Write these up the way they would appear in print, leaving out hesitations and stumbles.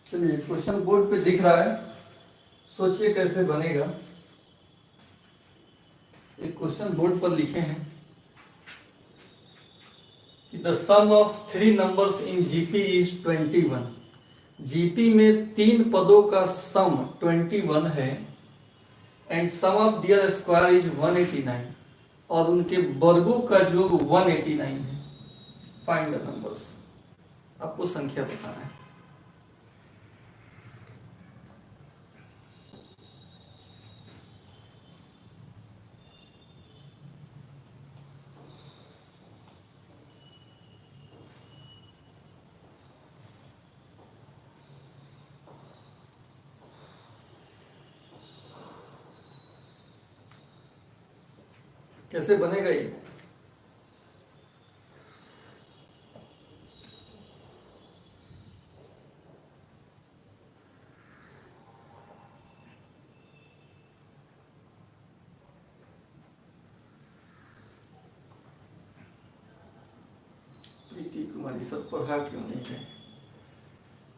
चलिए, question board पे दिख रहा है, सोचिए कैसे बनेगा। एक क्वेश्चन बोर्ड पर लिखे हैं कि the sum of 3 numbers in GP is 21। GP में 3 पदों का सम 21 है and sum of their square is 189 और उनके वर्गों का योग 189 है। Find the numbers. आपको संख्या बताना है। कैसे बनेगा ये? प्रीति कुमारी सब पढ़ा क्यों नहीं है?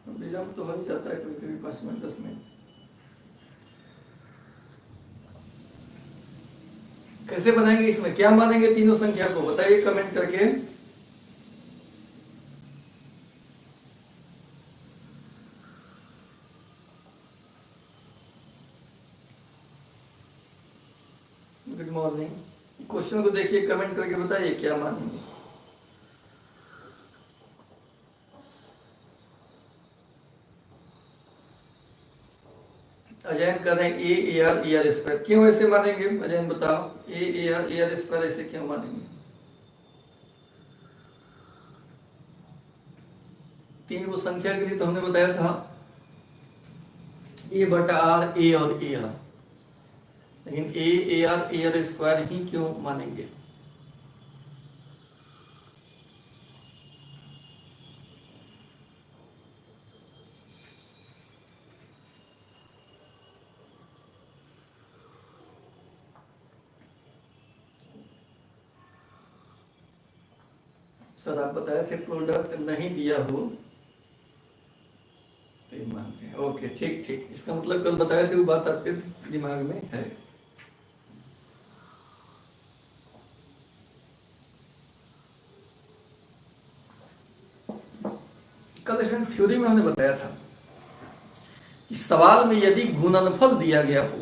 विलम्ब तो हो ही जाता है कभी कभी 5 मिनट 10 मिनट। कैसे बनाएंगे? इसमें क्या मानेंगे? तीनों संख्या को बताइए कमेंट करके। Good morning. क्वेश्चन को देखिए, कमेंट करके बताइए क्या मानेंगे। अजैन कर रहे हैं ए आर स्क्वायर। क्यों ऐसे मानेंगे? अजैन बताओ, ए आर स्क्वायर ऐसे क्यों मानेंगे? 3 को संख्या के लिए तो हमने बताया था ए बटा आर, ए और ए आर, लेकिन ए आर स्क्वायर ही क्यों मानेंगे? सर आप बताए थे प्रोडक्ट नहीं दिया हो तो ये मानते हैं। ओके, ठीक ठीक। इसका मतलब कल बताए थे वो बात आपके दिमाग में है। कल स्टूडेंट थ्योरी में हमने बताया था कि सवाल में यदि गुणनफल दिया गया हो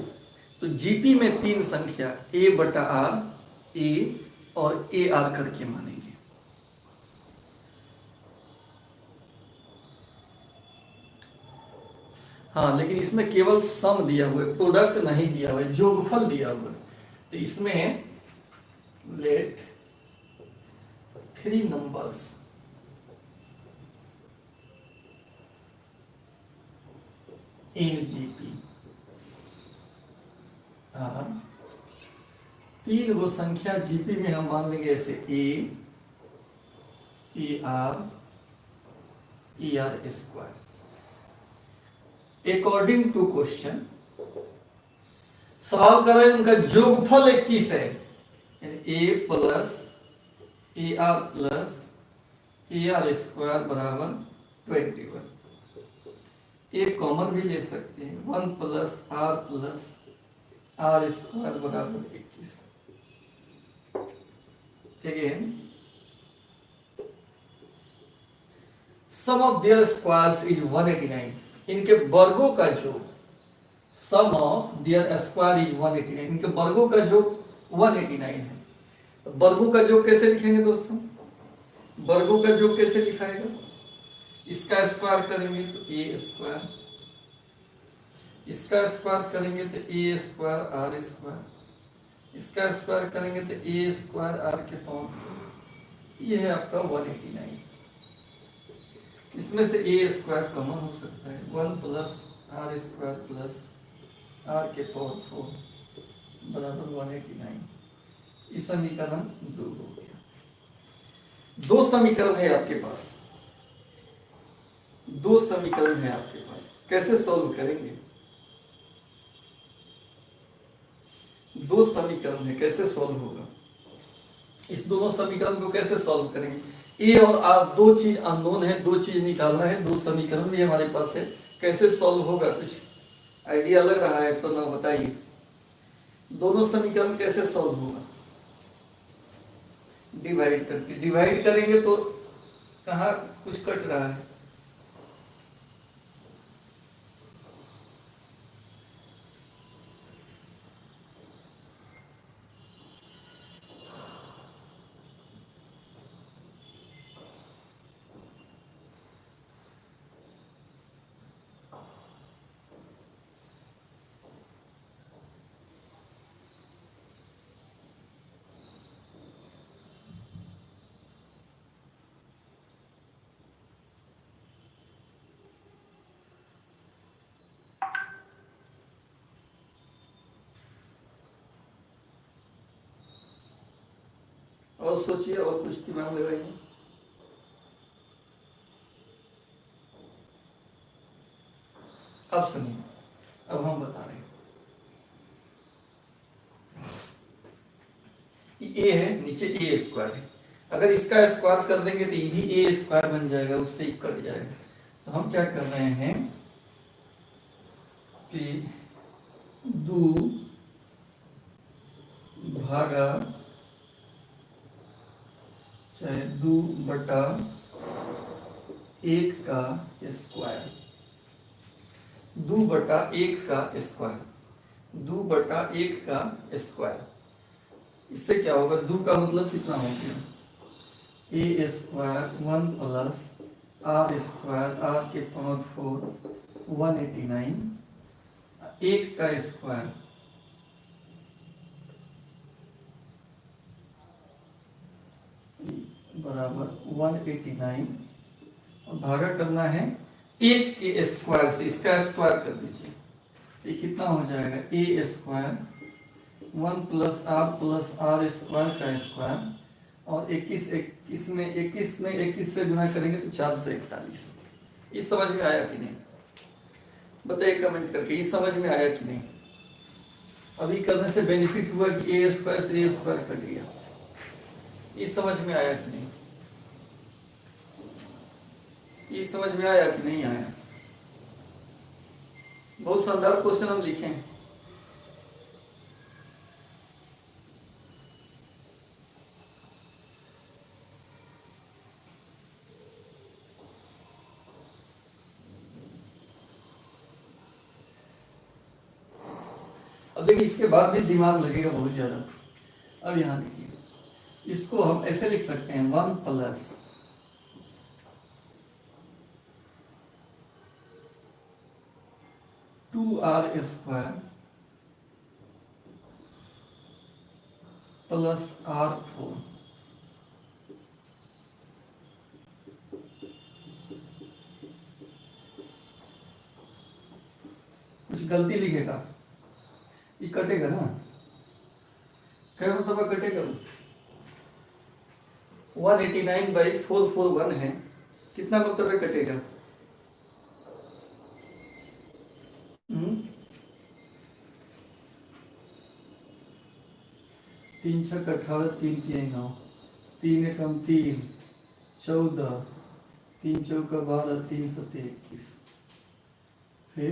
तो जीपी में 3 संख्या ए बटा आर, ए और ए आर करके मानेंगे। हाँ, लेकिन इसमें केवल सम दिया हुआ है, प्रोडक्ट नहीं दिया हुआ है, जोगफल दिया हुआ है। तो इसमें let 3 numbers in GP are, 3 वो संख्या जीपी में हम मान लेंगे ऐसे a r square. According to question सवाल कर रहे हैं उनका जोगफल 21 है, यानी a plus a r square बराबर 21। ए कॉमन भी ले सकते हैं, 1 प्लस आर स्क्वायर बराबर 21। Again sum of their squares is 189। इनके वर्गों का योग, sum of their square is 189, इनके वर्गों का योग 189 है। तो वर्गों का योग कैसे लिखेंगे दोस्तों? वर्गों का योग कैसे लिखाएगा? इसका स्क्वायर करेंगे तो ए स्क्वायर, इसका स्क्वायर करेंगे तो ए स्क्वायर आर स्क्वायर, इसका स्क्वायर करेंगे तो ए स्क्वायर आर के पावर। ये है आपका 189। इसमें से ए स्क्वायर कॉमन हो सकता है, 1 plus are square plus r के पावर 4 बराबर 189। इस समीकरण 2 हो गया। 2 समीकरण है आपके पास, 2 समीकरण है आपके पास। कैसे सॉल्व करेंगे? 2 समीकरण है, कैसे सॉल्व होगा? इस दोनों समीकरण को कैसे सॉल्व करेंगे? ए और आर 2 चीज अननोन है, 2 चीज निकालना है। 2 समीकरण भी हमारे पास है, कैसे सॉल्व होगा, कुछ आइडिया लग रहा है तो ना बताइए। दोनों समीकरण कैसे सॉल्व होगा? डिवाइड करके। डिवाइड करेंगे तो कहाँ कुछ कट रहा है? और सोचिए, और कुछ दिमाग लगाइए। अब सुनिए, अब हम बता रहे हैं। ए है, नीचे ए स्क्वायर है। अगर इसका स्क्वायर कर देंगे तो ये भी ए स्क्वायर बन जाएगा, उससे ही कट जाएगा। तो हम क्या कर रहे हैं कि 2 भागा चाहे 2/1 का स्क्वायर, 2/1 का स्क्वायर, 2/1 का स्क्वायर। इससे क्या होगा? 2 का मतलब कितना हो गया? A square 1 plus are square, R के पावर 4 189, 1 का स्क्वायर बराबर 189, और भागा करना है 1 के स्क्वायर से। इसका स्क्वायर कर दीजिए, ये कितना हो जाएगा? ए स्क्वायर 1 प्लस आर स्क्वायर का स्क्वायर, और 21 में 21 से गुना करेंगे तो 441। ये समझ में आया कि नहीं? बताइए कमेंट करके, ये समझ में आया कि नहीं? अभी करने से बेनिफिट हुआ कि ए स्क्वायर से ए स्क्वायर कट गया। ये समझ में आया कि नहीं? ये समझ में आया कि नहीं आया? बहुत शानदार क्वेश्चन हम लिखे हैं। अब देखिए, इसके बाद भी दिमाग लगेगा बहुत ज्यादा। अब यहाँ देखिए, इसको हम ऐसे लिख सकते हैं 1 plus 2r square plus r4। कुछ गलती लिखेगा, ये कटेगा ना? क्या मतलब कटेगा? 189/441 है, कितना मतलब कटेगा? 3 छक 18, 3 3 9, 3 एकम 3 14, 3 चौका 12, 3 7 21, फिर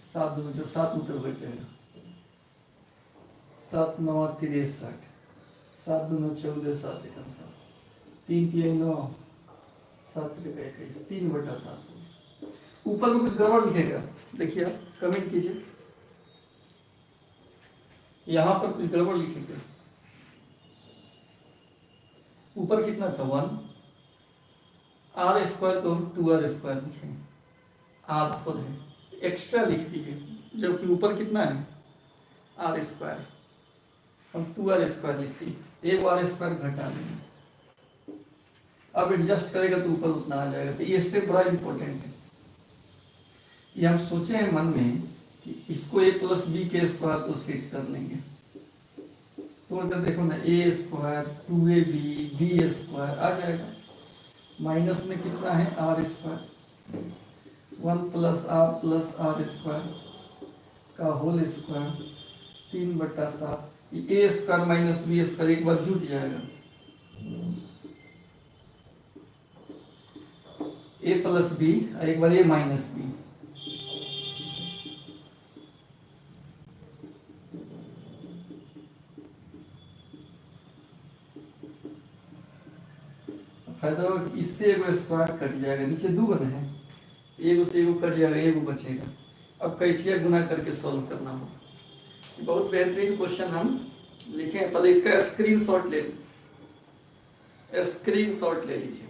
7 2 जो 7 मतलब बच जाएगा, 7 9 63, 7 2 14, 7 एकम 7, 3 3 9, 7 3 21, 3/7। ऊपर में कुछ गड़बड़ लिखेगा, देखिए आप कमेंट कीजिए। यहां पर कुछ गड़बड़ लिखेगा। ऊपर कितना था? 1 आर स्क्वायर को 2r स्क्वायर लिखेंगे, r4 है, एक्स्ट्रा लिख दीजिए। जबकि ऊपर कितना है? आर स्क्वायर, हम 2r स्क्वायर लिखते हैं, एक आर स्क्वायर घटा देंगे। अब एडजस्ट करेगा तो ऊपर उतना आ जाएगा। तो ये स्टेप बड़ा इंपॉर्टेंट है। ये हम सोचे हैं मन में कि इसको a प्लस बी के स्क्वायर को सेट कर लेंगे, तो अगर देखो ना, a square 2ab b square आ जाएगा। माइनस में कितना है? R square 1 plus are square का whole square 3/7। A square minus b square एक बार जुट जाएगा, ए प्लस बी, एक बार ए माइनस बी, इससे एगो स्क्वायर कट जाएगा, नीचे दो बने हैं, एगो से एगो कट जाएगा, एगो बचेगा। अब कैचिया गुना करके सॉल्व करना होगा। बहुत बेहतरीन क्वेश्चन हम लिखे हैं, पहले इसका स्क्रीनशॉट ले लीजिए, स्क्रीनशॉट ले लीजिए,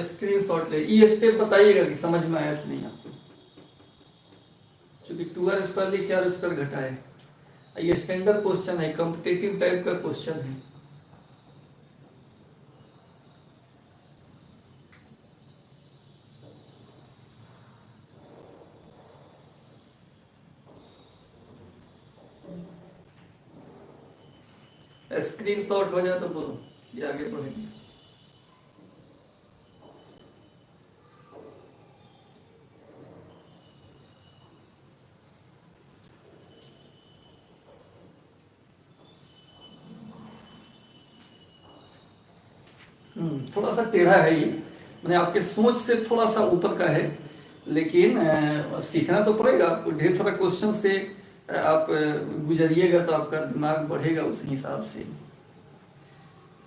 स्क्रीनशॉट ले। ये स्टेप बताइएगा कि समझ में आया कि नहीं आपको, क्योंकि 2r² लिए क्या स्क्वायर घटा है। ये स्टैंडर्ड क्वेश्चन है, कॉम्पिटिटिव टाइप का क्वेश्चन है। स्क्रीनशॉट हो जाए तो बोलो, ये आगे बढ़ेंगे। थोड़ा सा टेढ़ा है ये, मैंने आपके सोच से थोड़ा सा ऊपर का है, लेकिन सीखना तो पड़ेगा आपको। ढेर सारा क्वेश्चन से आप गुजरिएगा तो आपका दिमाग बढ़ेगा उस हिसाब से।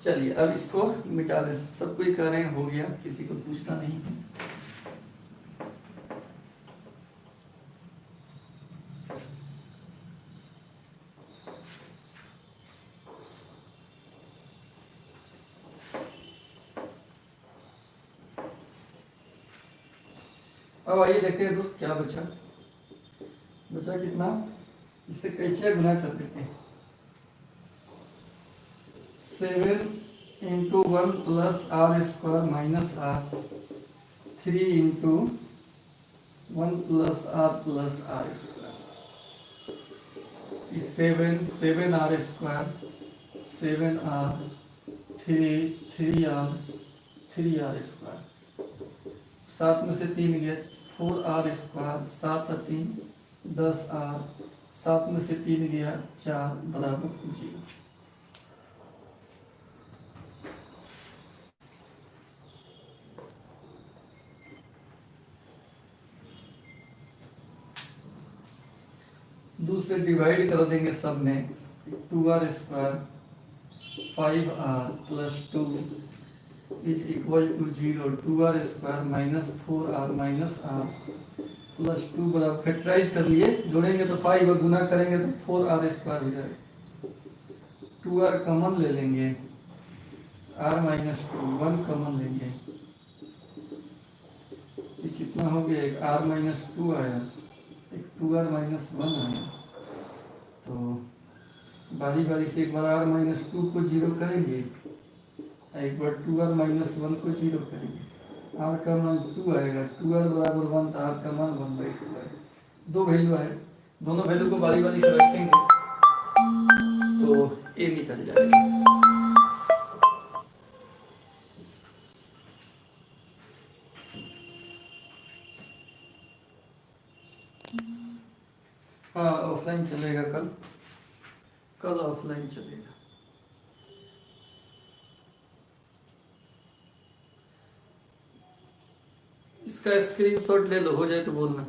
चलिए अब इसको मिटा दे, सब कोई कह रहे हैं हो गया, किसी को पूछना नहीं है। अब आइए देखते हैं दोस्त क्या बचा। बचा कितना, इससे कैसे गुना कर देते हैं। 7 into 1 plus are square minus r, 3 into 1 plus are square, 7 r square, 7r, 3r square, 7 में से 3 गया, 4r स्क्वायर, 7 और 3 10r, 7 में से 3 गया 4 बराबर 0। दूसरे डिवाइड कर देंगे सब में, 2r square 5r plus 2 is equal to 0, 2r square minus 4r minus r plus 2 बराबर, फैक्टराइज कर लिए, जोड़ेंगे तो 5 और गुना करेंगे तो 4r स्क्वायर हो जाएगा। 2r कॉमन ले लेंगे, r माइनस 2, 1 कॉमन लेंगे, ये कितना हो गया, एक r माइनस 2 आया, एक 2r माइनस 1 आया। तो बारी बारी से एक बार r माइनस 2 को 0 करेंगे, एक बार 2r माइनस 1 को 0 करेंगे, r का मान 2 आएगा, 2r बराबर 1, तो r का मान 1/2 है। दो वैल्यू है, दोनों वैल्यू को बारी बारी से रखेंगे तो ये निकल जाएगा। हाँ ऑफलाइन चलेगा, कल ऑफलाइन चलेगा। इसका स्क्रीनशॉट ले लो, हो जाए तो बोलना।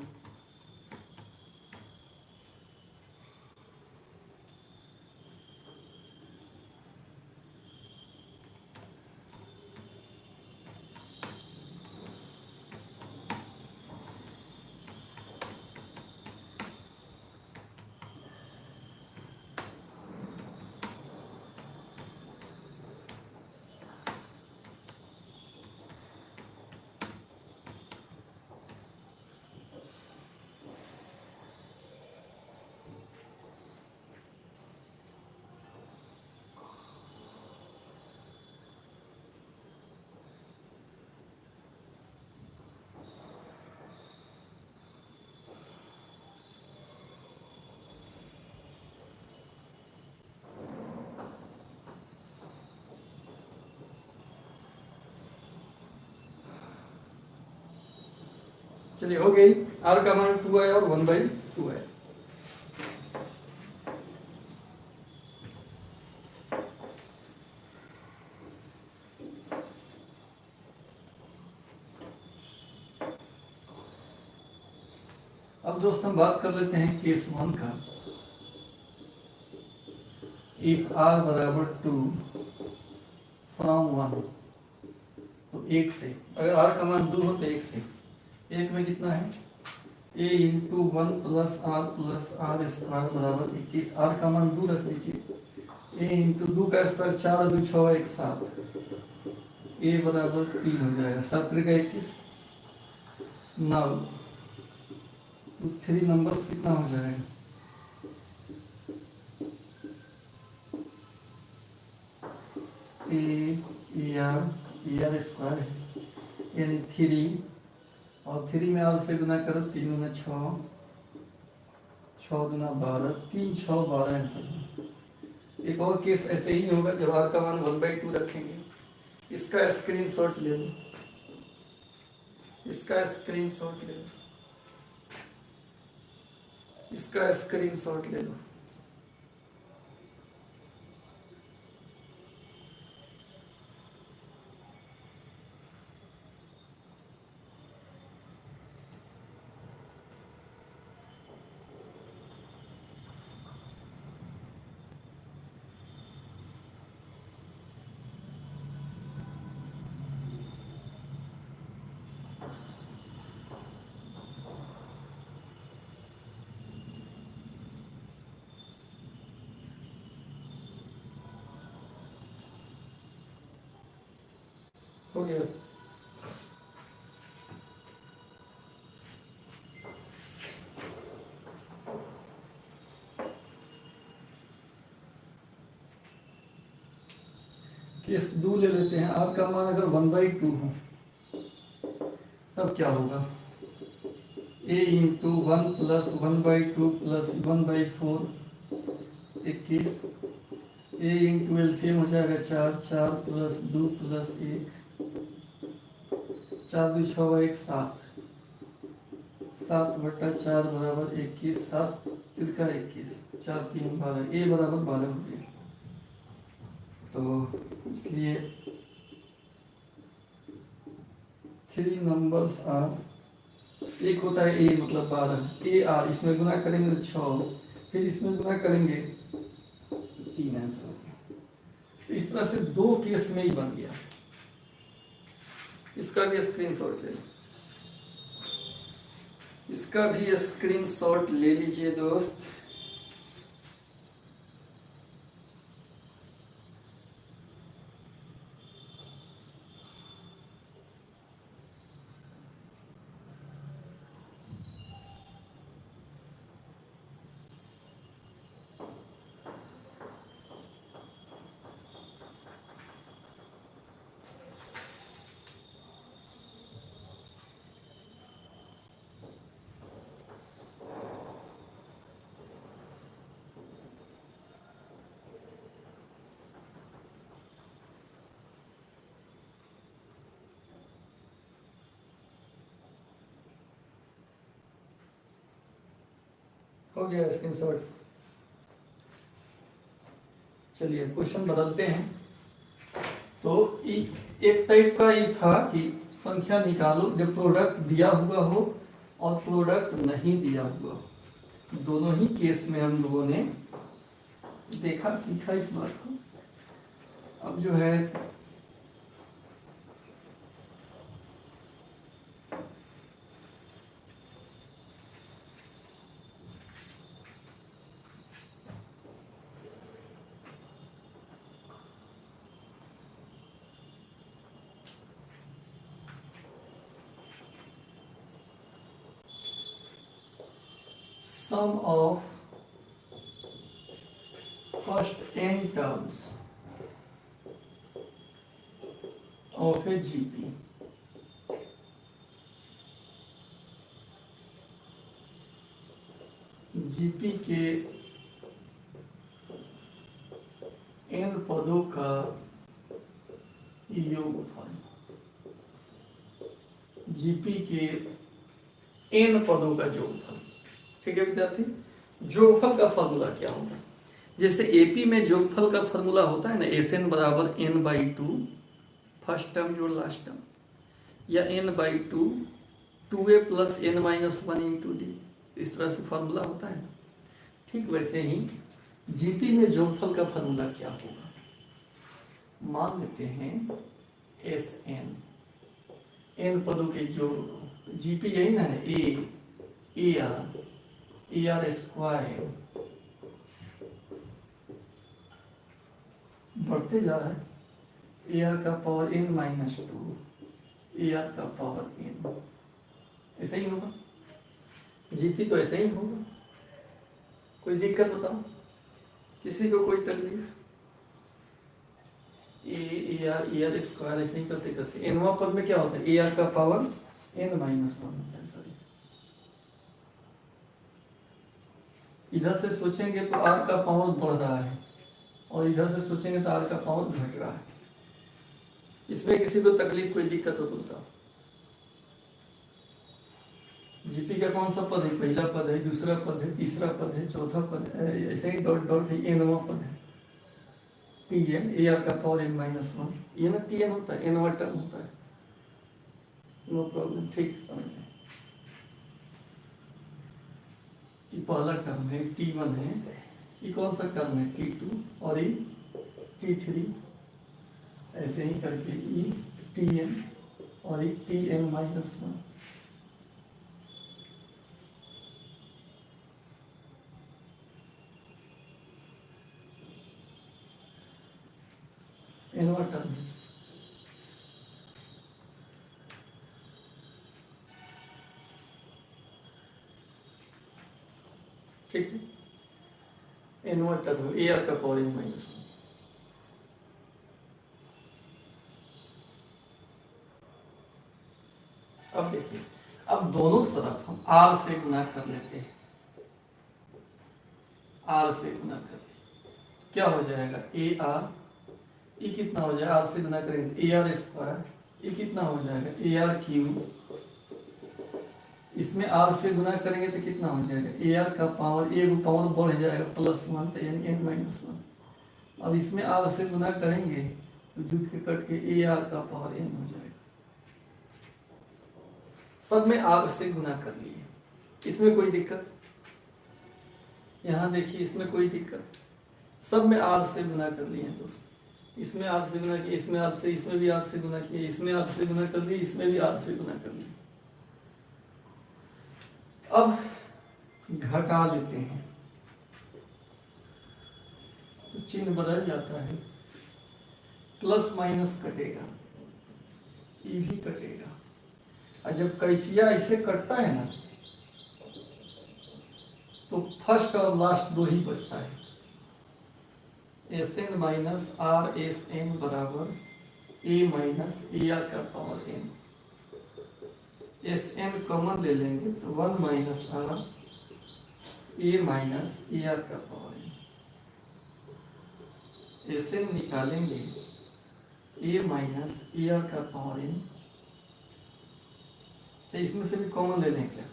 चलिए हो गई, r का मान 2 है और 1/2 है। अब दोस्त हम बात कर लेते हैं केस 1 का। इफ r बराबर 2 फ्रॉम 1, तो 1 से, अगर r का मान 2 हो तो 1 से, 1 में कितना है a into 1 plus r square बराबर 21, r का मान 2 रख लीजिए, a इंटू 2 का स्क्वायर 4 2 6 1 7, a बराबर 3 हो जाएगा, 7 का 21, 9, तो 3 नंबर्स कितना हो जाएगा, ए आर स्क्वायर है यानी 3, और 3 में r से गुना करो, 3 गुना 6, 6 गुना 12, 3 6 12 आंसर। एक और केस ऐसे ही होगा जब r का मान 1/2 रखेंगे। इसका स्क्रीनशॉट ले लो, इसका स्क्रीनशॉट ले लो, इसका स्क्रीनशॉट ले लो। हो गया। केस 2 ले लेते हैं। r का मान अगर 1/2 हो तब क्या होगा, a into 1 plus 1/2 plus 1/4 21, a into LCM हो जाएगा 4, 4 प्लस 2 प्लस 1, 4 2 6 1 7, 7/4 बराबर 21, 7 तिरका 21, 4 3 12, a बराबर 12 हो गया। तो इसलिए 3 नंबर्स आर, एक होता है a मतलब 12, a r, इसमें गुना करेंगे तो 6, फिर इसमें गुना करेंगे 3 आंसर हो गया। तो इस तरह से 2 केस में ही बन गया। इसका भी स्क्रीनशॉट ले लो, इसका भी स्क्रीनशॉट ले लीजिए दोस्त। हो गया स्क्रीनशॉट। चलिए क्वेश्चन बदलते हैं। तो एक टाइप का ये था कि संख्या निकालो जब प्रोडक्ट दिया हुआ हो और प्रोडक्ट नहीं दिया हुआ हो। दोनों ही केस में हम लोगों ने देखा सीखा इस बात को। अब जो है sum of first n terms of a GP. GP के n पदों का योगफल, GP के n पदों का जोगफल। ठीक है विद्यार्थी, जोगफल का फॉर्मूला क्या होता है? जैसे एपी में जोगफल का फॉर्मूला होता है ना, एस एन बराबर n/2 फर्स्ट टर्म जोड़ लास्ट टर्म, या n/2 2a plus n-1 into D, इस तरह से फॉर्मूला होता है। ठीक वैसे ही जीपी में जोगफल का फॉर्मूला क्या होगा? मान लेते हैं एस एन, एन पदों के जोड़ को। जीपी यही ना है, ए आर स्क्वायर बढ़ते जा रहा है, ए आर का पावर n माइनस 2, ए आर का पावर n, ऐसा ही होगा। जीपी तो ऐसा ही होगा। कोई दिक्कत बताओ, किसी को कोई तकलीफ? ए आर स्क्वायर ऐसे ही करते करते एनवा पद में क्या होता है, ए आर का पावर n माइनस 1 होता है। सॉरी, इधर से सोचेंगे तो आर का पावर बढ़ रहा है और इधर से सोचेंगे तो आर का पावर घट रहा है। इसमें किसी को तकलीफ, कोई दिक्कत हो तो बताओ। जीपी का कौन सा पद है? पहला पद है, दूसरा पद है, तीसरा पद है, चौथा पद है, ऐसे ही डॉट डॉट है, एनवा पद है। टी एन, ए आर का पावर n माइनस 1, ये ना टी एन होता है, एनवा टर्म होता है। नो प्रॉब्लम, ठीक समझ में। ये पहला टर्म है, T1 है। ये कौन सा टर्म है? T2 और ये T3, ऐसे ही करके ये Tn और ये Tn माइनस 1। एनवा टर्म है। ठीक है, एनवा टर्म ए आर का पावर n माइनस 1। अब देखिए, अब दोनों तरफ हम r से गुना कर लेते हैं। r से गुना कर लेते, क्या हो जाएगा? ए आर, ये कितना हो जाएगा? r से गुना करेंगे ए आर स्क्वायर, ये कितना हो जाएगा? A R cube. इसमें r से गुना करेंगे तो कितना हो जाएगा? ए आर का पावर, एक पावर बढ़ जाएगा +1, तो यानी n माइनस 1। अब इसमें r से गुना करेंगे तो जुट के कट के ए आर का पावर n हो जाएगा। सब में r से गुना कर लिए, इसमें कोई दिक्कत? यहाँ देखिए, इसमें कोई दिक्कत? सब में r से गुना कर लिए हैं दोस्त। इसमें r से गुना किया, इसमें r से, इसमें भी r से गुना किया, इसमें r से गुना कर लिए, इसमें भी r से गुना कर लिए। अब घटा लेते हैं तो चिन्ह बदल जाता है, प्लस माइनस कटेगा, ये भी कटेगा। और जब कैचिया ऐसे कटता है ना, तो फर्स्ट और लास्ट दो ही बचता है। S n minus r S n बराबर ए माइनस ए आर का power n। S n common ले लेंगे तो 1 minus r a minus a r का पावर n। एस एन निकालेंगे, ए माइनस ए आर का पावर n। अच्छा, इसमें से भी कॉमन ले लें क्या?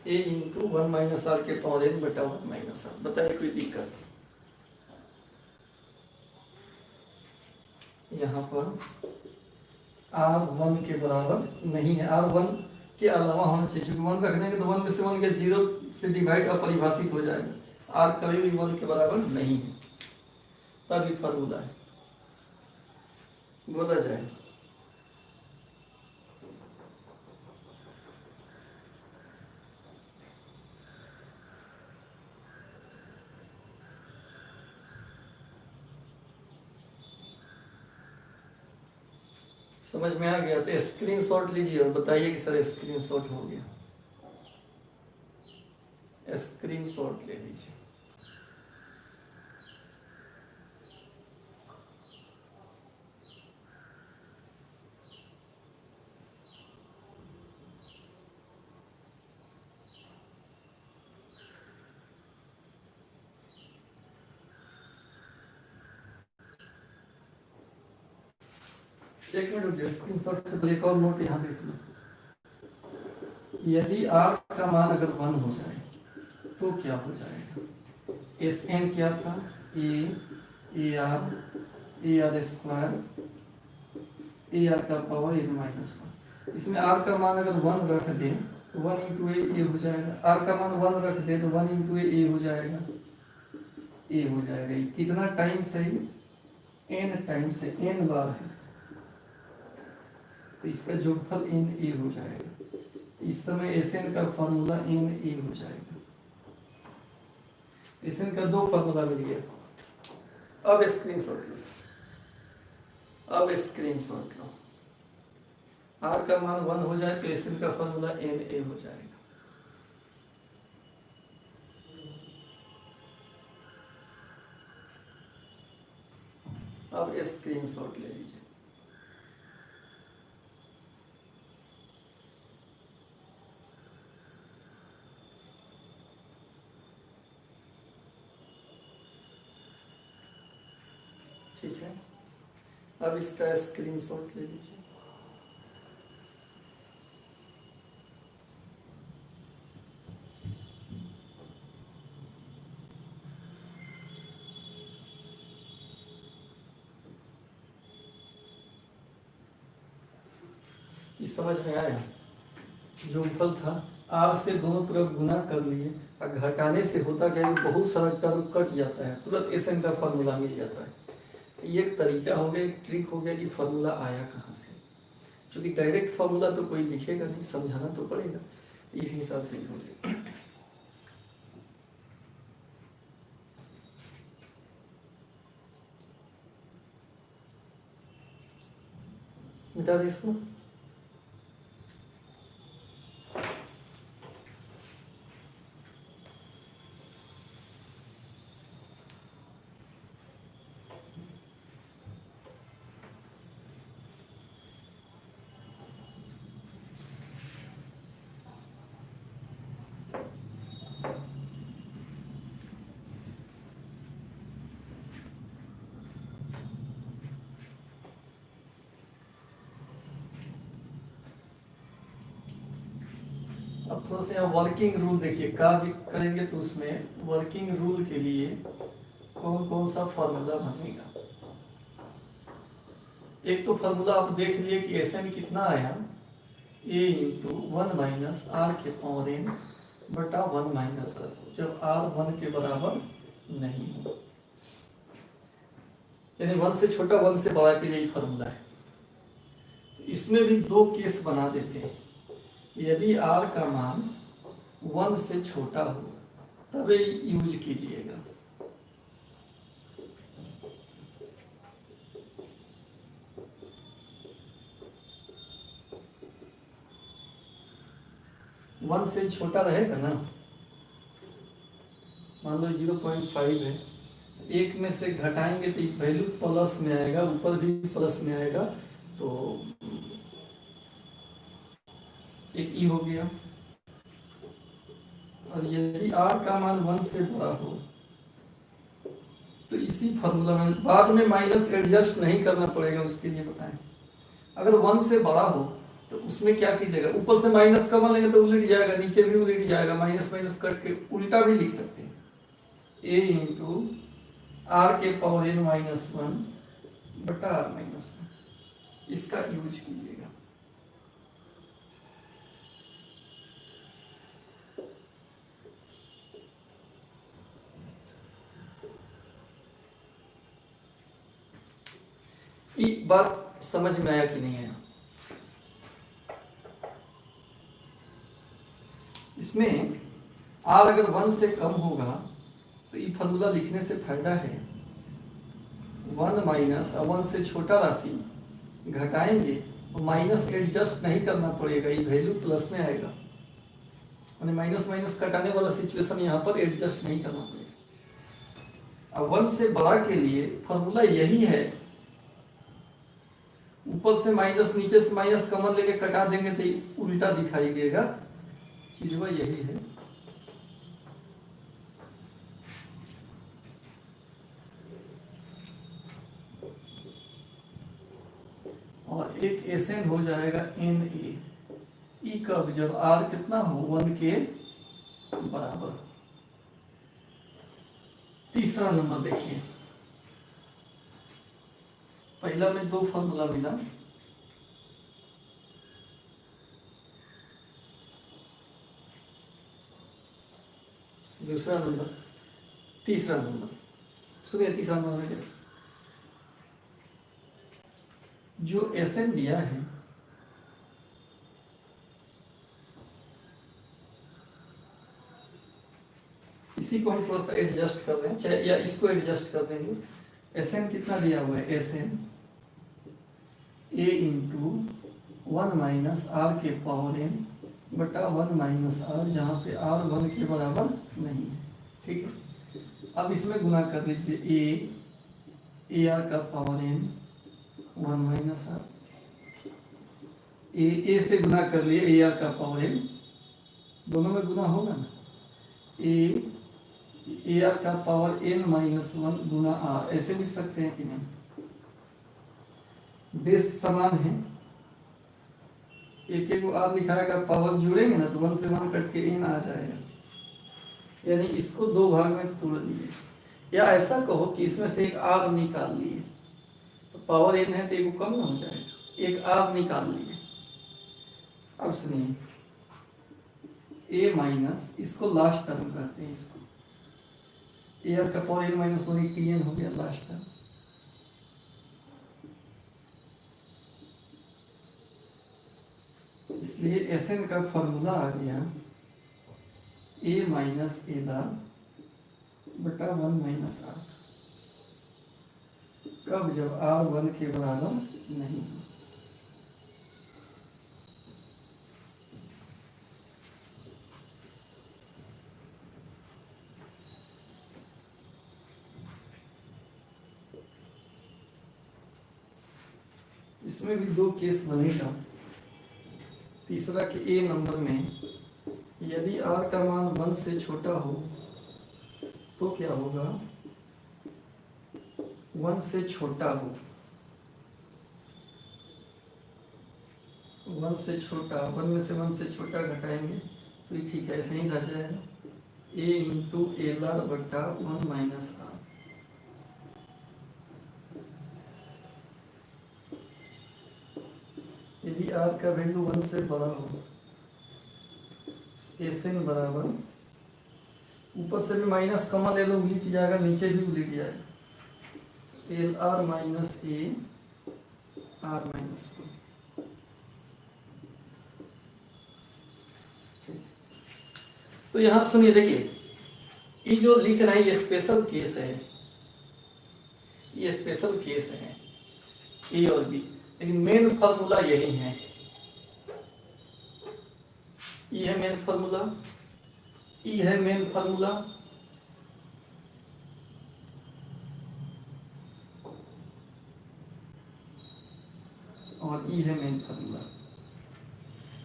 ए इंटू 1 माइनस आर के पावर n बटा 1 माइनस आर। बताइए कोई दिक्कत? यहाँ पर R1 के बराबर नहीं है, R1 के अलावा होना चाहिए, क्योंकि 1 रखने के तो 1 में से 1 के 0 से डिवाइड अपरिभाषित हो जाएगा। R कभी भी 1 के बराबर नहीं है, तभी फॉर्मूला है, बोला जाए। समझ में आ गया? तो स्क्रीनशॉट लीजिए और बताइए कि सर स्क्रीनशॉट हो गया। स्क्रीनशॉट ले लीजिए। एक मिनट रुकिए, स्क्रीनशॉट से एक और नोट यहाँ देख लो। यदि r का मान अगर 1 हो जाए तो क्या हो जाएगा? एस एन क्या था? A R A r square A r का पावर एन माइनस वन। इसमें आर का मान अगर 1 रख दें तो 1 इंटू ए हो जाएगा, आर का मान 1 रख दें तो 1 इंटू ए हो जाएगा, ए हो जाएगा। ये कितना टाइम सही, एन टाइम से, एन बार है, तो इसका जोड़फल एन ए हो जाएगा। इस समय एस एन का फॉर्मूला एन ए हो जाएगा। एस एन का 2 फॉर्मूला मिल गया। अब स्क्रीनशॉट लो, अब स्क्रीनशॉट लो। आर का मान 1 हो जाए तो एस एन का फॉर्मूला एन ए हो जाएगा। अब स्क्रीनशॉट ले लीजिए। ठीक है, अब इसका स्क्रीनशॉट ले लीजिए। इस समझ में आया? जो फल था आर से दोनों तरफ गुना कर लिए और घटाने से होता क्या है, बहुत सारा टर्म कट जाता है, तुरंत एस एन का फॉर्मूला मिल जाता है। तो ये एक तरीका हो गया, एक ट्रिक हो गया कि फॉर्मूला आया कहाँ से। क्योंकि डायरेक्ट फॉर्मूला तो कोई लिखेगा नहीं, समझाना तो पड़ेगा, इस हिसाब से हो गया। मिटा दे इसको। अब थोड़ा सा यहाँ वर्किंग रूल देखिए, कार्य करेंगे तो उसमें वर्किंग रूल के लिए कौन कौन सा फॉर्मूला बनेगा। एक तो फॉर्मूला आप देख लिए कि एस एन कितना आया, ए इंटू 1 माइनस आर के पावर एन बटा 1 माइनस आर, जब आर 1 के बराबर नहीं हो, यानी 1 से छोटा 1 से बड़ा के लिए फॉर्मूला है। तो इसमें भी 2 केस बना देते हैं। यदि r का मान 1 से छोटा हो तभी यूज कीजिएगा। वन से छोटा रहेगा ना, मान लो 0.5 है, एक में से घटाएंगे तो वैल्यू प्लस में आएगा, ऊपर भी प्लस में आएगा, तो एक ई हो गया। और यदि r का मान 1 से बड़ा हो तो इसी फॉर्मूला में बाद में माइनस एडजस्ट नहीं करना पड़ेगा, उसके लिए बताएं। अगर 1 से बड़ा हो तो उसमें क्या कीजिएगा, ऊपर से माइनस कमा लेंगे तो उलट जाएगा, नीचे भी उलट जाएगा, माइनस माइनस कट के उल्टा भी लिख सकते हैं, a इंटू आर के पावर n माइनस 1 बटा आर माइनस 1, इसका यूज कीजिएगा। ये बात समझ में आया कि नहीं आया? इसमें r अगर 1 से कम होगा तो ये फॉर्मूला लिखने से फायदा है, 1 माइनस 1 से छोटा राशि घटाएंगे तो माइनस एडजस्ट नहीं करना पड़ेगा, ये वैल्यू प्लस में आएगा, यानी माइनस माइनस कटाने वाला सिचुएशन यहाँ पर एडजस्ट नहीं करना पड़ेगा। अब 1 से बड़ा के लिए फॉर्मूला यही है, ऊपर से माइनस नीचे से माइनस कॉमन लेके कटा देंगे तो उल्टा दिखाई देगा, चीज वह यही है। और एक एस एन हो जाएगा एन ए, ई कब, जब आर कितना हो 1 के बराबर। तीसरा नंबर देखिए, पहला में दो फॉर्मूला मिला, दूसरा नंबर, तीसरा नंबर। सुनिए तीसरा नंबर क्या, जो एसएन दिया है इसी को हम थोड़ा सा एडजस्ट कर रहे हैं, चाहे या इसको एडजस्ट कर देंगे। एसएन कितना दिया हुआ है, Sn a into 1 minus r के पावर एन बटा 1 माइनस आर, जहाँ पे आर 1 के बराबर नहीं है। ठीक है, अब इसमें गुना कर लीजिए, ए आर का power n 1 minus r, a से गुना कर लिए ए आर का पावर एन, दोनों में गुना होगा ना, ए आर का पावर एन माइनस 1 गुना आर, ऐसे लिख सकते हैं कि नहीं, बेस समान है, एक एक आर लिखाएगा, पावर जुड़ेंगे ना तो 1 से 1 कट के एन आ जाएगा, यानी इसको दो भाग में तोड़ दिए, या ऐसा कहो कि इसमें से एक आर निकाल लिए, तो पावर एन है तो एक कम हो जाएगा, एक आर निकाल लिए। अब सुनिए, ए माइनस, इसको लास्ट टर्म कहते हैं, इसको ए आर का power n minus 1 T n हो गया लास्ट टर्म, इसलिए एस एन का फॉर्मूला आ गया ए माइनस एल आर बटा 1 माइनस आर, कब, जब आर 1 के बराबर नहीं हो। इसमें भी दो केस बनेगा, तीसरा के ए नंबर में यदि आर का मान 1 से छोटा हो तो क्या होगा, 1 से छोटा हो, 1 से छोटा, 1 में से 1 से छोटा घटाएंगे तो ये ठीक है, ऐसे ही रह जाएगा, ए इंटू एल आर बटा 1 माइनस आर। यदि आर का वैल्यू 1 से बड़ा हो, एस एन बराबर, ऊपर से भी माइनस कमा ले लो, उलट जाएगा, नीचे भी उलट जाएगा, l r minus a r minus b. तो यहां सुनिए, देखिए ये जो लिख रहे हैं ये स्पेशल केस है, ये स्पेशल केस है ए और बी, लेकिन मेन फॉर्मूला यही है, ये है मेन फॉर्मूला, ये है मेन फॉर्मूला, और ये है मेन फॉर्मूला,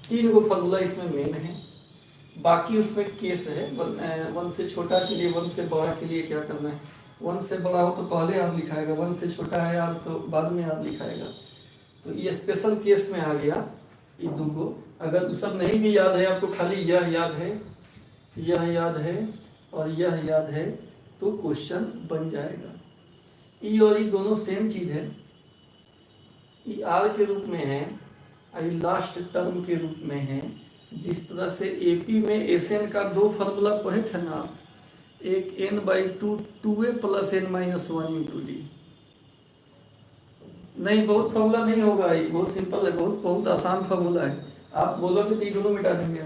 तीन को फॉर्मूला इसमें मेन है, बाकी उसमें केस है, 1 से छोटा के लिए, 1 से बड़ा के लिए क्या करना है, 1 से बड़ा हो तो पहले आप लिखाएगा, 1 से छोटा है यार तो बाद में आप लिखाएगा। तो ये स्पेशल केस में आ गया ये दो को, अगर तो सब नहीं भी याद है आपको, खाली यह याद है, यह याद है और यह याद है तो क्वेश्चन बन जाएगा। ई और ई दोनों सेम चीज है, ई आर के रूप में है, आई लास्ट टर्म के रूप में है। जिस तरह से एपी में एस एन का दो फार्मूला पढ़े थे ना, एक n/2 2a plus n minus 1 into D. नहीं, बहुत फार्मूला नहीं होगा, ये बहुत सिंपल है, बहुत बहुत आसान फार्मूला है। आप बोलोगे तो ये दोनों मिटा देंगे,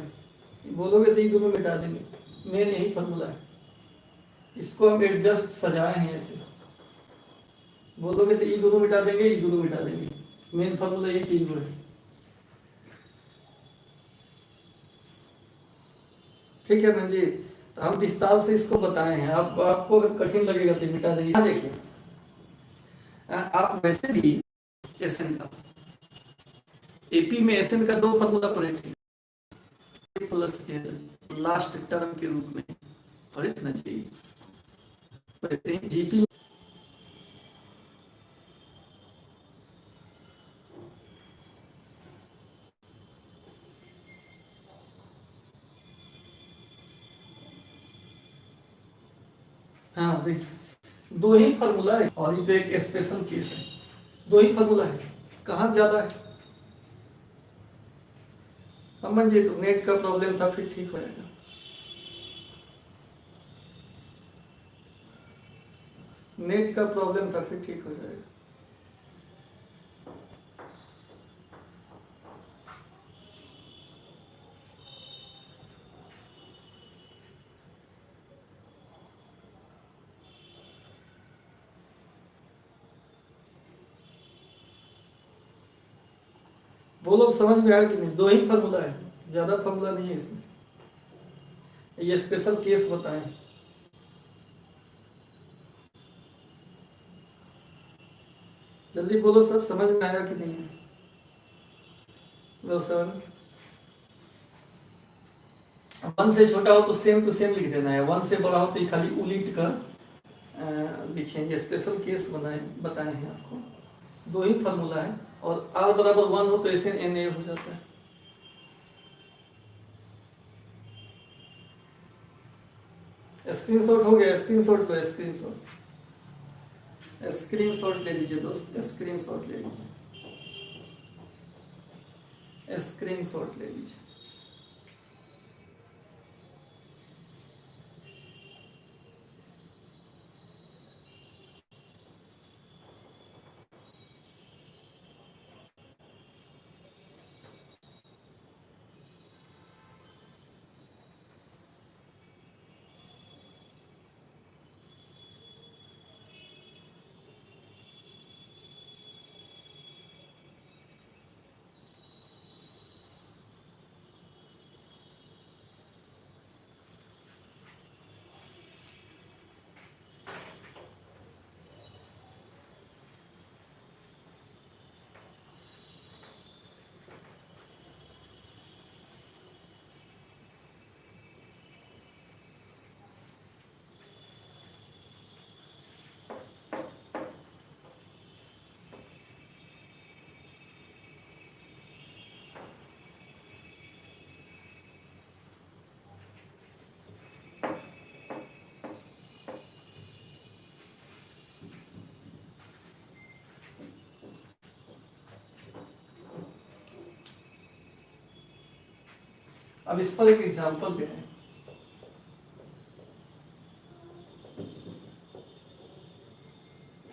बोलोगे तो ये दोनों मिटा देंगे, मेन यही फार्मूला है। इसको हम एडजस्ट सजाए हैं ऐसे, बोलोगे तो ये दोनों मिटा देंगे, ये दोनों मिटा देंगे, मेन फार्मूला ये तीन है। ठीक है मंजीत, तो हम विस्तार से इसको बताए हैं, आप आपको अगर कठिन लगेगा तो मिटा देंगे। देखिए आप वैसे भी एसएन का, एपी में एसएन का दो फार्मूला पढ़े थे, प्लस लास्ट टर्म के रूप में पढ़े थे ना जी, वैसे ही जीपी हाँ देखिए दो ही फार्मूला है, और ये तो एक स्पेशल केस है। दो ही फॉर्मूला है, कहाँ ज्यादा है। अमन जी तो नेट का प्रॉब्लम था, फिर ठीक हो जाएगा। नेट का प्रॉब्लम था, फिर ठीक हो जाएगा। बोलो समझ में आया कि नहीं, दो ही फॉर्मूला है, ज्यादा फॉर्मूला नहीं है इसमें, ये स्पेशल केस बताएं। जल्दी बोलो सब, समझ में आया कि नहीं है। लो सर, 1 से छोटा हो तो सेम टू सेम लिख देना है, 1 से बड़ा हो तो ये खाली उलट कर लिखें। ये स्पेशल केस बताए हैं आपको, दो ही फॉर्मूला है, और r बराबर 1 हो तो ऐसे na हो जाता है। स्क्रीनशॉट हो गया, स्क्रीनशॉट लो, स्क्रीनशॉट ले लीजिए दोस्त, स्क्रीनशॉट ले लीजिए, स्क्रीनशॉट ले लीजिए। अब इस पर एक एग्जांपल दे रहे हैं।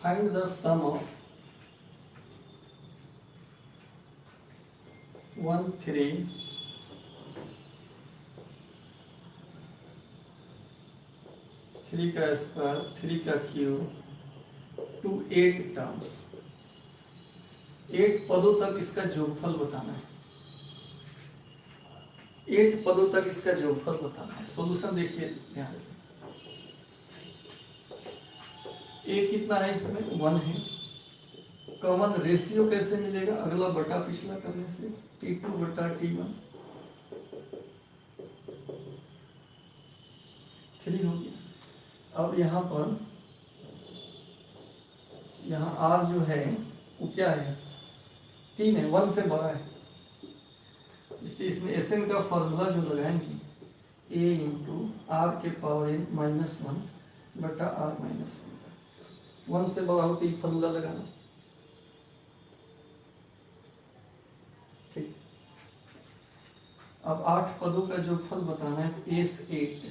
फाइंड द सम ऑफ 1 3 3 का स्क्वायर 3 का क्यूब टू 8 टर्म्स, 8 पदों तक इसका जोगफल बताना है, 8 पदों तक इसका जोगफल बताना है। सॉल्यूशन देखिए ध्यान से, ए कितना है इसमें 1 है, कॉमन रेशियो कैसे मिलेगा, अगला बटा पिछला करने से, T2 बटा T1 3 हो गया। अब यहाँ पर यहाँ R जो है वो क्या है 3 है, 1 से बड़ा है, इसलिए इसमें Sn का फॉर्मूला जो लगाएंगे a इंटू आर के पावर n माइनस 1 बटा r माइनस 1 से बड़ा हो तो ये फॉर्मूला लगाना। ठीक, अब 8 पदों का जो फल बताना है तो S8,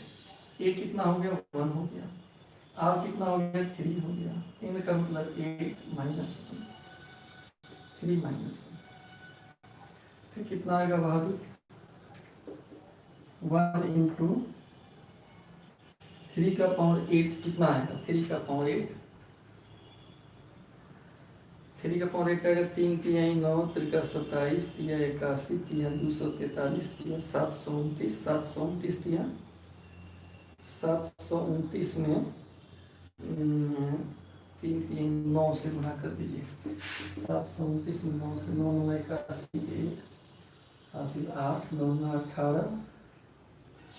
a कितना हो गया 1 हो गया, r कितना हो गया 3 हो गया, n का मतलब 8 माइनस 1 3 माइनस 1, फिर कितना आएगा बहादुर 1 इंटू 3 का पावर 8 कितना आएगा 3 का पावर 8, 3 का पावर 8 आएगा 3 तिहाई 9 त्रिका 27 तिया 81 तिया 243 तिया 729 729 तिया 729 में 3 3 9 से गुणा कर दीजिए, 729 में 9 से 9 9 81 80 8 9 9 18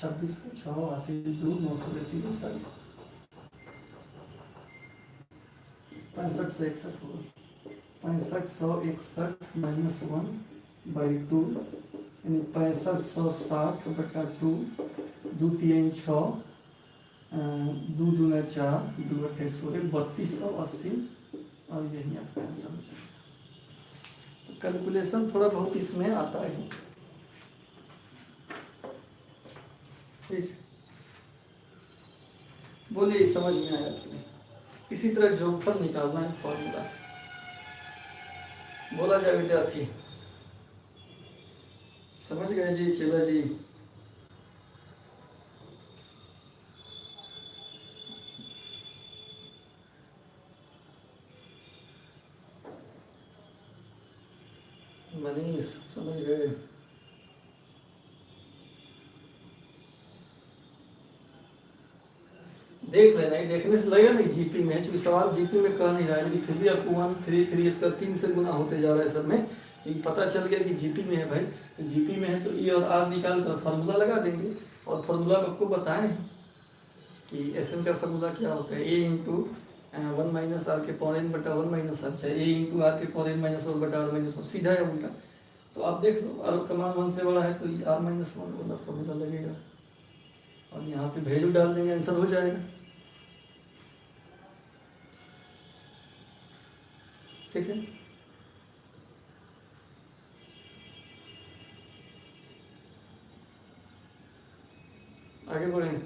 26 6 80 2 9 से 3 65 से 61 होगा, 65 माइनस 1 बाई 2 यानी 6560 बटा 2 2 3 6 2 2 4 2 28 16 3280, और यही आपका आंसर हो जाएगा। कैलकुलेशन थोड़ा बहुत इसमें आता है। ठीक, बोलिए समझ में आया कि नहीं? इसी तरह जोगफल निकालना है फॉर्मूला से। बोला जाए विद्यार्थी, समझ गए जी? चलो जी, मनीष समझ गए? देख लेना, ये देखने से लगेगा नहीं जीपी में, चूंकि सवाल जीपी में कह नहीं रहा है, लेकिन फिर भी आपको 133 इसका 3 से गुना होते जा रहा है सब में, क्योंकि पता चल गया कि जीपी में है भाई। तो जीपी में है तो ई और आर निकाल कर फार्मूला लगा देंगे। और फार्मूला आपको बताएं कि एस एन का फार्मूला क्या होता है, A into 1 - r/n/1 - r, A into R के पावर n - 1/r-1, सीधा है उल्टा। तो आप देख लो, आर का मान 1 से बड़ा है तो r-1 वाला फॉर्मूला लगेगा, और यहाँ पे वैल्यू डाल देंगे, आंसर हो जाएगा। ठीक है, आगे बढ़ें।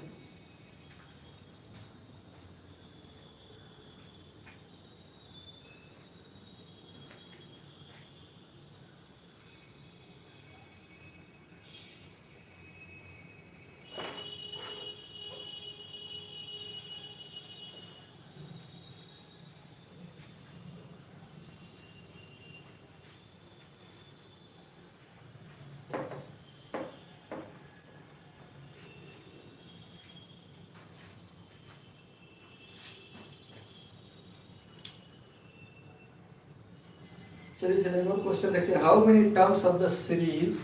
चलिए चलिए और क्वेश्चन देखते हैं। How many terms of the series,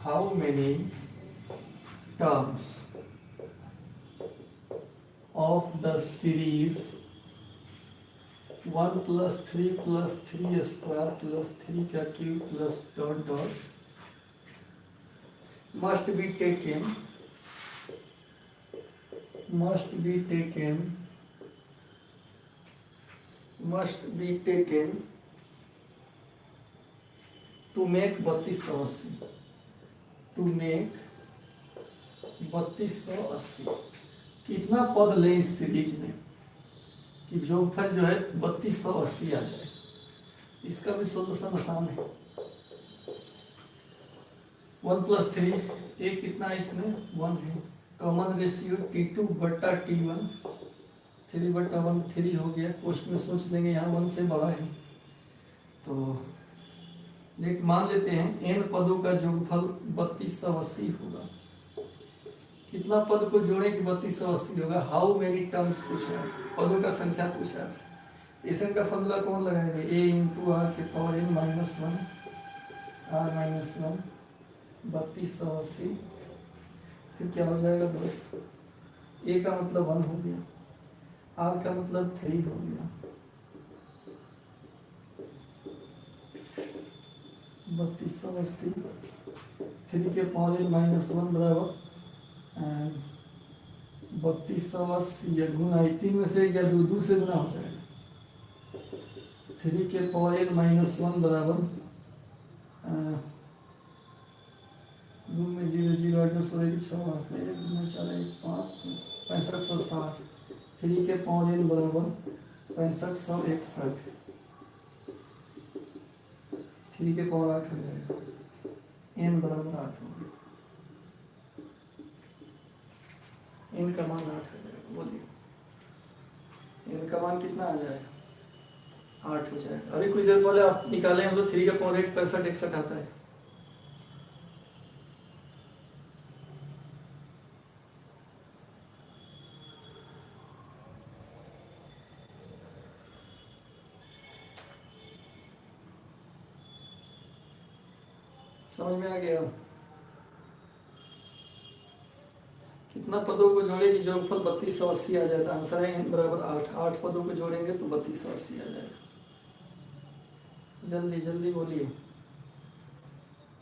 how many terms of the series 1 + 3 + 3² + 3 का cube plus dot dot must be taken to make 3280, to make 3280। कितना पद ले इस सीरीज में कि जोगफल जो है 3280 आ जाए? इसका भी सोल्यूशन आसान है। 1 + 3, ए कितना है इसमें 1 है, कॉमन रेशियो T2/T1, 3/1 3 हो गया। पोस्ट में सोच लेंगे यहाँ 1 से बड़ा है, तो एक मान लेते हैं n पदों का जोगफल 3280 होगा। कितना पद को जोड़े कि 3280 होगा? हाउ मेनी टर्म्स पूछा है, पदों का संख्या पूछा है आपसे। एसएन का फॉर्मूला कौन लगाएंगे? ए इंटू आर के पावर n - 1 r-1 3280। फिर क्या हो जाएगा दोस्त? ए का मतलब 1 हो गया, आर का मतलब 3 हो गया, 3280 3 के पावर n - 1 बराबर 3280 या गुना 3 में से या 2 से गुना हो जाएगा। 3 के पावर n - 1 बराबर 2 में 0 0 8 16 की 6 5 6560। 3 के पावर n बराबर 6561। 3 के पावर 8 हो जाएगा, n बराबर 8 हो गया, n का मान 8 हो जाएगा। बोलिए n का मान कितना आ जाएगा? 8 हो जाएगा। अभी कुछ देर पहले आप निकाले हम लोग 3 का पावर 8 6561 आता है। समझ में आ गया? कितना पदों को जोड़े कि जोगफल 3280 आ जाता है? आंसर है n बराबर 8। 8 पदों को जोड़ेंगे तो 3280 आ जाएगा। जल्दी जल्दी बोलिए,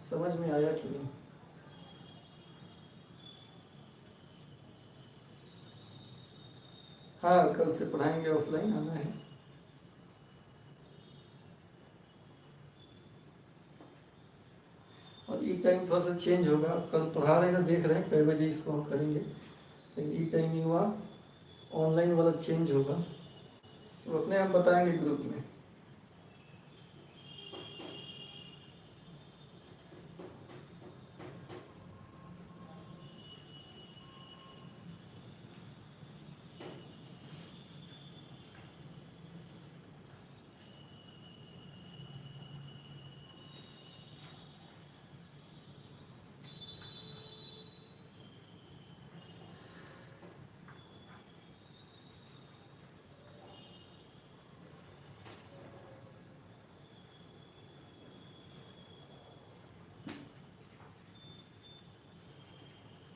समझ में आया कि नहीं? हाँ, कल से पढ़ाएंगे, ऑफलाइन आना है। टाइम थोड़ा सा चेंज होगा, कल पढ़ा रहे हैं देख रहे हैं कई बजे इसको हम करेंगे, लेकिन ई टाइमिंग हुआ ऑनलाइन वाला चेंज होगा तो अपने हम बताएंगे ग्रुप में।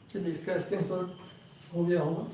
चलिए इसका स्क्रीनशॉट हो गया होगा।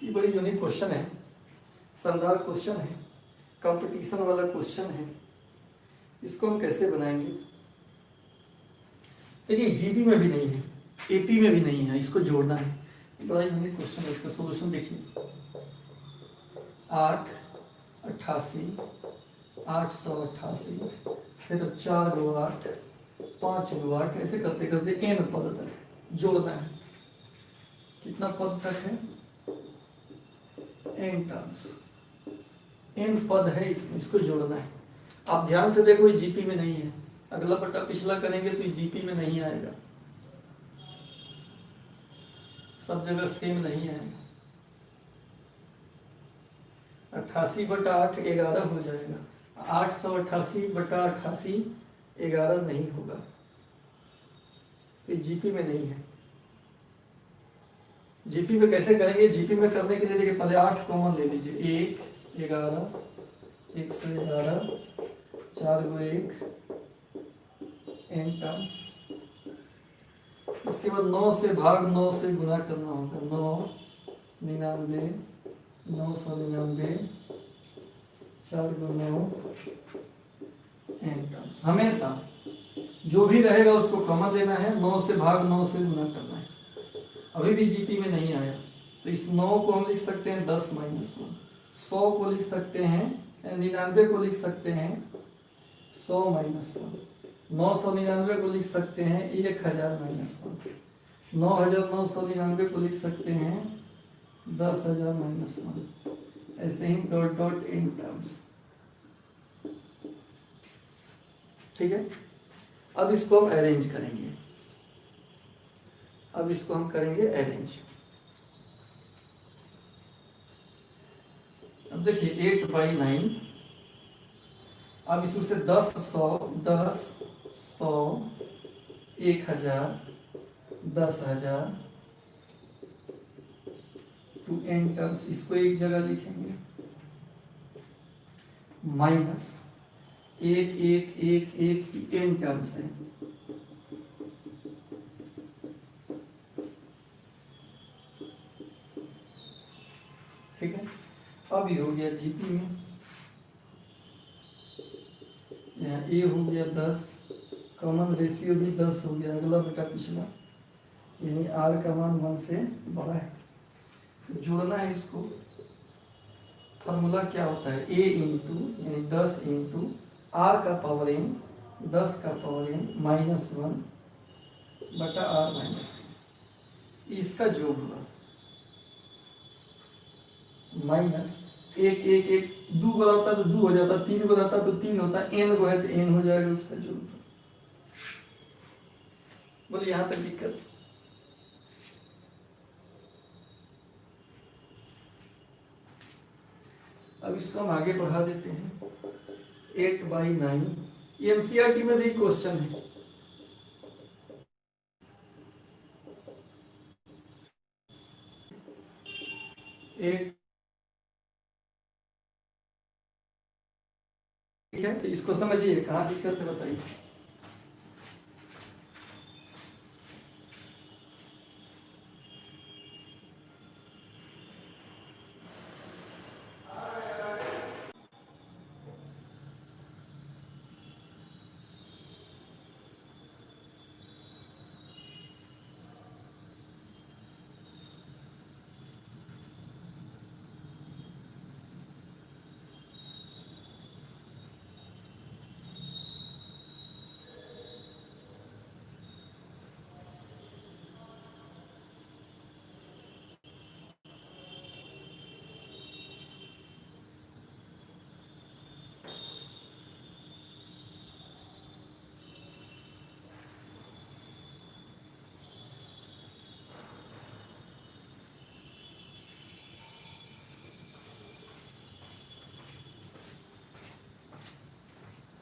ये बड़ी यूनिक क्वेश्चन है, शानदार क्वेश्चन है, कंपटीशन वाला क्वेश्चन है। इसको हम कैसे बनाएंगे? देखिए जीपी में भी नहीं है, एपी में भी नहीं है, इसको जोड़ना है। बड़ा यूनिक क्वेश्चन है, इसका सॉल्यूशन देखिए। 888 888 फिर 4 गो 8 5 गो 8 ऐसे करते करते n पद तक जोड़ना है। कितना पद तक है? n टर्म्स, n पद है इसमें, इसको जोड़ना है। आप ध्यान से देखो ये जीपी में नहीं है, अगला बटा पिछला करेंगे तो ये जीपी में नहीं आएगा, सब जगह सेम नहीं आएगा। 88/8 11 हो जाएगा, 888/88 11 नहीं होगा, तो जीपी में नहीं है। जीपी में कैसे करेंगे? जीपी में करने के लिए देखिए पहले 8 कॉमन ले लीजिए, 1 11 1 से 11 4 गो 1 n टर्म्स। इसके बाद 9 से भाग 9 से गुना करना होगा, 9 99 999 4 गो 9 n टर्म्स। हमेशा जो भी रहेगा उसको कॉमन लेना है, 9 से भाग 9 से गुना करना है। अभी भी जीपी में नहीं आया तो इस 9 को हम लिख सकते हैं 10 - 1, 100 को लिख सकते हैं, 99 को लिख सकते हैं 100 - 1, 999 को लिख सकते हैं 1000 - 1, 9999 को लिख सकते हैं 10,000 - 1, ऐसे ही डॉट डॉट इन टर्म्स। ठीक है, अब इसको हम अरेंज करेंगे, अब इसको हम करेंगे अरेंज। अब देखिए 8/9, अब इसमें से 10 100 10 100 1000 10,000 टू n टर्म्स, इसको एक जगह लिखेंगे, माइनस 1 1 1 1 n टर्म्स है। ठीक है, अब ये हो गया जीपी में, यहाँ ए हो गया 10, कॉमन रेशियो भी 10 हो गया, अगला बेटा पिछला, यानी आर का मान 1 से बड़ा है। तो जोड़ना है इसको, फॉर्मूला क्या होता है? ए इंटू यानी 10 इंटू आर का पावर n, 10 का पावर n -1 बटा आर -1, इसका जोड़ हुआ माइनस 1 1 1 2 गो होता तो 2 हो जाता, 3 गो रहता तो 3 होता, n गो है तो n हो जाएगा उसका जोड़। बोलिए यहाँ तक दिक्कत? अब इसको हम आगे बढ़ा देते हैं। 8/9 ये एनसीईआरटी में भी क्वेश्चन है। एक ठीक है, तो इसको समझिए कहाँ दिक्कत है बताइए।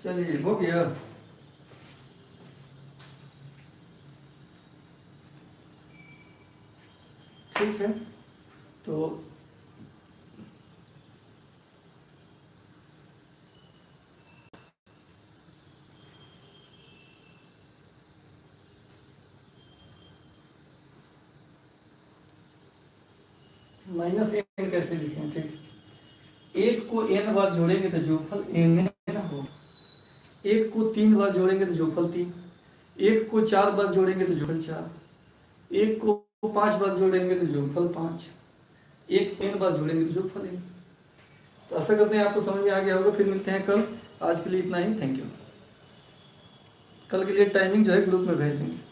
चलिए हो गया। ठीक है, तो -n कैसे लिखें। ठीक, एक को n बार जोड़ेंगे तो जोड़फल n ना हो। एक को 3 बार जोड़ेंगे तो जोड़फल 3। एक को 4 बार जोड़ेंगे तो जोड़फल 4। एक को 5 बार जोड़ेंगे तो जोड़फल 5। एक n बार जोड़ेंगे तो जोड़फल n। तो ऐसा करते हैं, आपको समझ में आ गया होगा। फिर मिलते हैं कल। आज के लिए इतना ही, थैंक यू। कल के लिए टाइमिंग जो है ग्रुप में भेज देंगे।